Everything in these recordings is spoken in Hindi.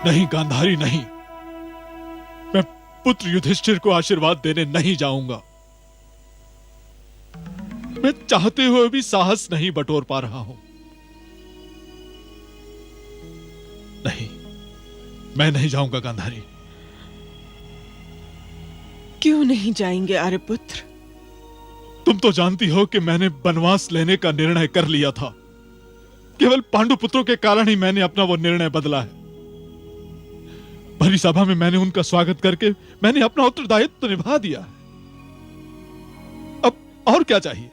नहीं गांधारी, नहीं। मैं पुत्र युधिष्ठिर को आशीर्वाद देने नहीं जाऊंगा। मैं चाहते हुए भी साहस नहीं बटोर पा रहा हूं। नहीं, मैं नहीं जाऊंगा गांधारी। क्यों नहीं जाएंगे आर्यपुत्र? तुम तो जानती हो कि मैंने वनवास लेने का निर्णय कर लिया था। केवल पांडु पुत्रों के कारण ही मैंने अपना वो निर्णय बदला है। भरी सभा में मैंने उनका स्वागत करके मैंने अपना उत्तरदायित्व तो निभा दिया। अब और क्या चाहिए?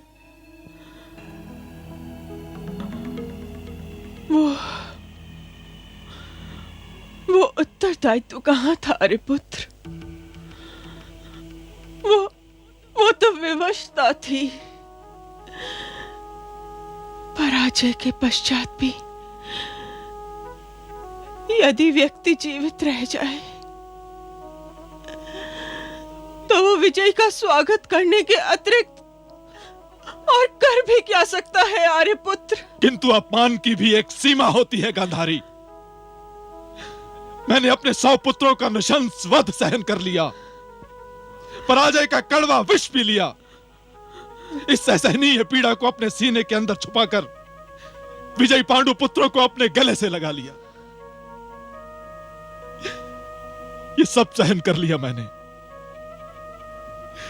वो उत्तरदायित्व कहां था आर्यपुत्र? वो तो विवशता थी। पराजय के पश्चात भी यदि व्यक्ति जीवित रह जाए तो वो विजय का स्वागत करने के अतिरिक्त और कर भी क्या सकता है आर्यपुत्र? किंतु अपमान की भी एक सीमा होती है गांधारी। मैंने अपने 100 पुत्रों का नृशंस वध सहन कर लिया, पराजय का कड़वा विष पी लिया। इस असहनीय पीड़ा को अपने सीने के अंदर छुपाकर विजयी पांडु पुत्रों को अपने गले से लगा लिया। ये सब सहन कर लिया मैंने,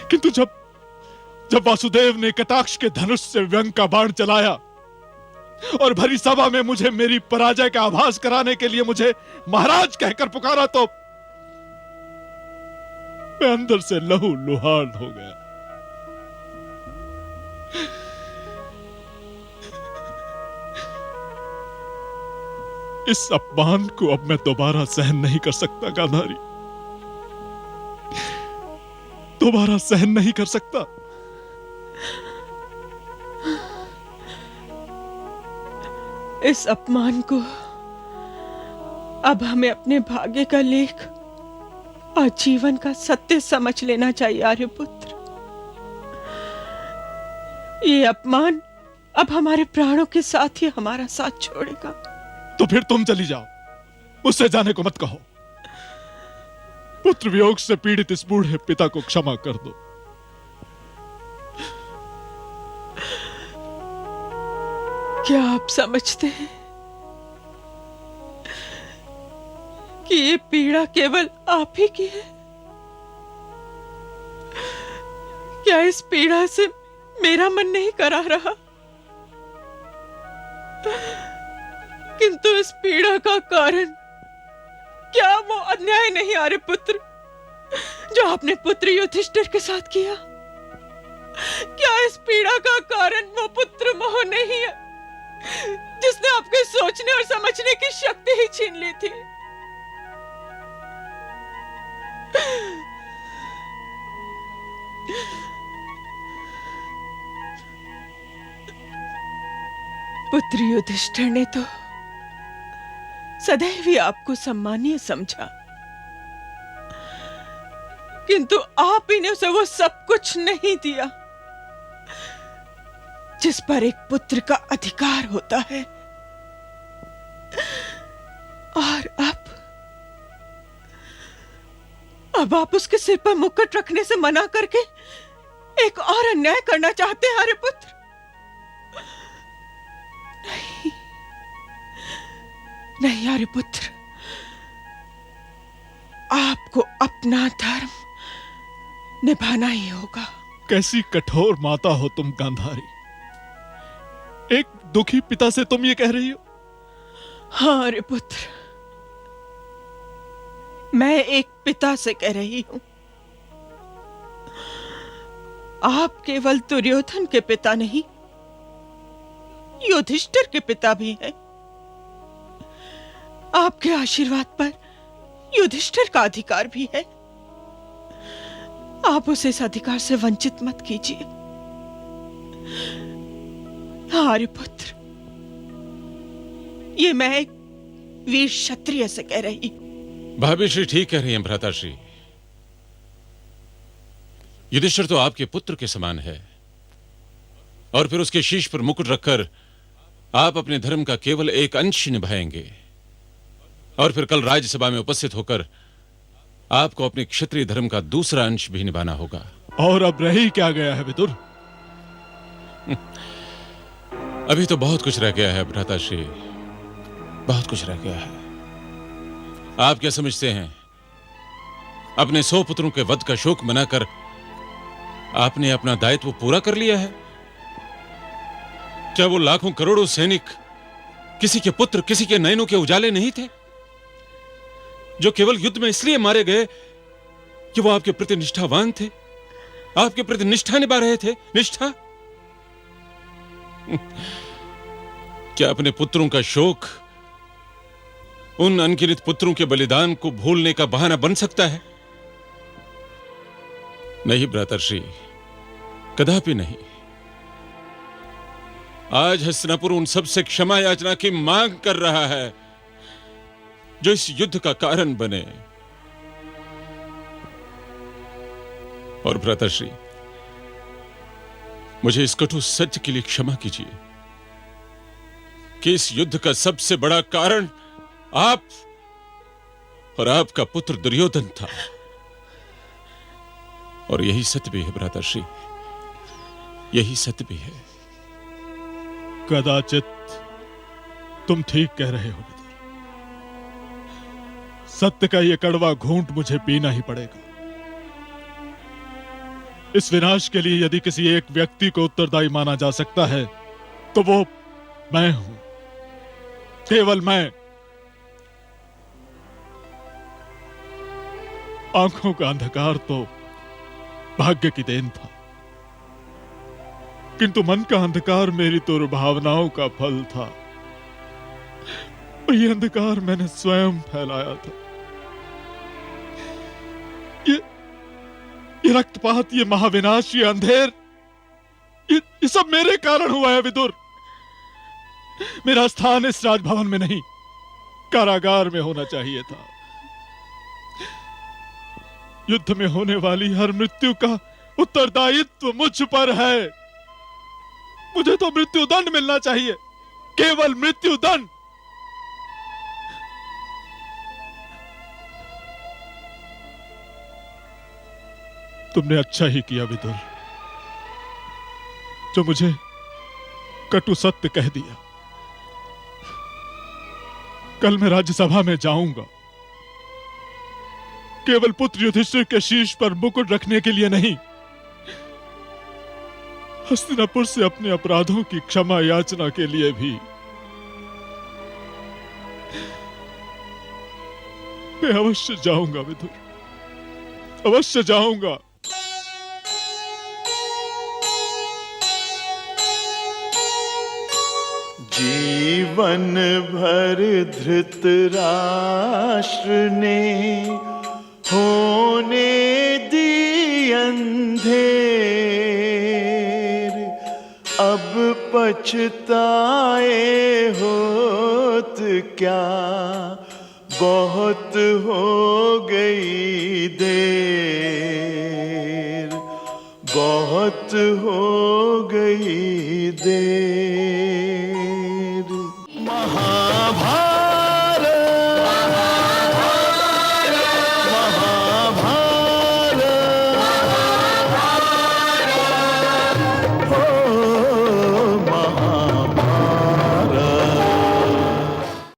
किंतु जब वासुदेव ने कटाक्ष के धनुष से व्यंग का बाण चलाया और भरी सभा में मुझे मेरी पराजय का आभास कराने के लिए मुझे महाराज कहकर पुकारा तो मैं अंदर से लहूलुहान हो गया। इस अपमान को अब मैं दोबारा सहन नहीं कर सकता गांधारी, दोबारा सहन नहीं कर सकता। इस अपमान को अब हमें अपने भाग्य का लेख और जीवन का सत्य समझ लेना चाहिए आर्यपुत्र। ये अपमान अब हमारे प्राणों के साथ ही हमारा साथ छोड़ेगा। तो फिर तुम चली जाओ, मुझसे जाने को मत कहो। पुत्र वियोग से पीड़ित इस बूढ़े पिता को क्षमा कर दो। क्या आप समझते हैं कि ये पीड़ा केवल आप ही की है? क्या इस पीड़ा से मेरा मन नहीं करा रहा? किंतु इस पीड़ा का कारण क्या वो अन्याय नहीं आर्यपुत्र जो आपने पुत्र युधिष्ठिर के साथ किया? क्या इस पीड़ा का कारण वो पुत्र मोह नहीं है जिसने आपके सोचने और समझने की शक्ति ही छीन ली थी? पुत्र युधिष्ठिर ने तो सदैव ही आपको सम्मानीय समझा, किंतु आप ही ने उसे वो सब कुछ नहीं दिया जिस पर एक पुत्र का अधिकार होता है। और अब आप उसके सिर पर मुकुट रखने से मना करके एक और अन्याय करना चाहते हैं आर्यपुत्र? नहीं नहीं आर्यपुत्र, आपको अपना धर्म निभाना ही होगा। कैसी कठोर माता हो तुम गांधारी। एक दुखी पिता से तुम ये कह रही हो? हाँ आर्यपुत्र, मैं एक पिता से कह रही हूं। आप केवल दुर्योधन के पिता नहीं, युधिष्ठिर के पिता भी हैं। आपके आशीर्वाद पर युधिष्ठिर का अधिकार भी है। आप उसे इस अधिकार से वंचित मत कीजिए। आर्यपुत्र, ये मैं एक वीर क्षत्रिय से कह रही हूं। भाभी श्री ठीक कह रही हैं भ्राताश्री। युधिष्ठिर तो आपके पुत्र के समान है, और फिर उसके शीश पर मुकुट रखकर आप अपने धर्म का केवल एक अंश निभाएंगे, और फिर कल राज्यसभा में उपस्थित होकर आपको अपने क्षत्रिय धर्म का दूसरा अंश भी निभाना होगा। और अब रह ही क्या गया है विदुर? अभी तो बहुत कुछ रह गया है भ्राताश्री, बहुत कुछ रह गया है। आप क्या समझते हैं, अपने 100 पुत्रों के वध का शोक मनाकर आपने अपना दायित्व पूरा कर लिया है? क्या वो लाखों करोड़ों सैनिक किसी के पुत्र, किसी के नयनों के उजाले नहीं थे, जो केवल युद्ध में इसलिए मारे गए कि वो आपके प्रति निष्ठावान थे, आपके प्रति निष्ठा निभा रहे थे? निष्ठा? क्या अपने पुत्रों का शोक उन अनगिनत पुत्रों के बलिदान को भूलने का बहाना बन सकता है? नहीं भ्रातर्षि, कदापि नहीं। आज हस्तिनापुर उन सब से क्षमा याचना की मांग कर रहा है जो इस युद्ध का कारण बने। और भ्रातर्षि, मुझे इस कटु सत्य के लिए क्षमा कीजिए कि इस युद्ध का सबसे बड़ा कारण आप और आपका पुत्र दुर्योधन था। और यही सत्य भी है भ्रातर्षि, यही सत्य भी है। कदाचित तुम ठीक कह रहे हो विदुर। सत्य का यह कड़वा घूंट मुझे पीना ही पड़ेगा। इस विनाश के लिए यदि किसी एक व्यक्ति को उत्तरदायी माना जा सकता है तो वो मैं हूं, केवल मैं। आंखों का अंधकार तो भाग्य की देन था, किंतु मन का अंधकार मेरी दुर्भावनाओं का फल था। और ये अंधकार मैंने स्वयं फैलाया था। ये रक्तपात, ये महाविनाश, ये अंधेर, ये सब मेरे कारण हुआ है विदुर। मेरा स्थान इस राजभवन में नहीं, कारागार में होना चाहिए था। युद्ध में होने वाली हर मृत्यु का उत्तरदायित्व मुझ पर है। मुझे तो मृत्युदंड मिलना चाहिए, केवल मृत्युदंड। तुमने अच्छा ही किया विदुर, जो मुझे कटु सत्य कह दिया। कल मैं राज्यसभा में जाऊंगा, केवल पुत्र युधिष्ठिर के शीश पर मुकुट रखने के लिए नहीं, हस्तिनापुर से अपने अपराधों की क्षमा याचना के लिए भी। मैं अवश्य जाऊंगा विदुर, अवश्य जाऊंगा। जीवन भर धृतराष्ट्र ने होने दी अंधेर, अब पछताए होत क्या, बहुत हो गई देर, बहुत हो गई देर।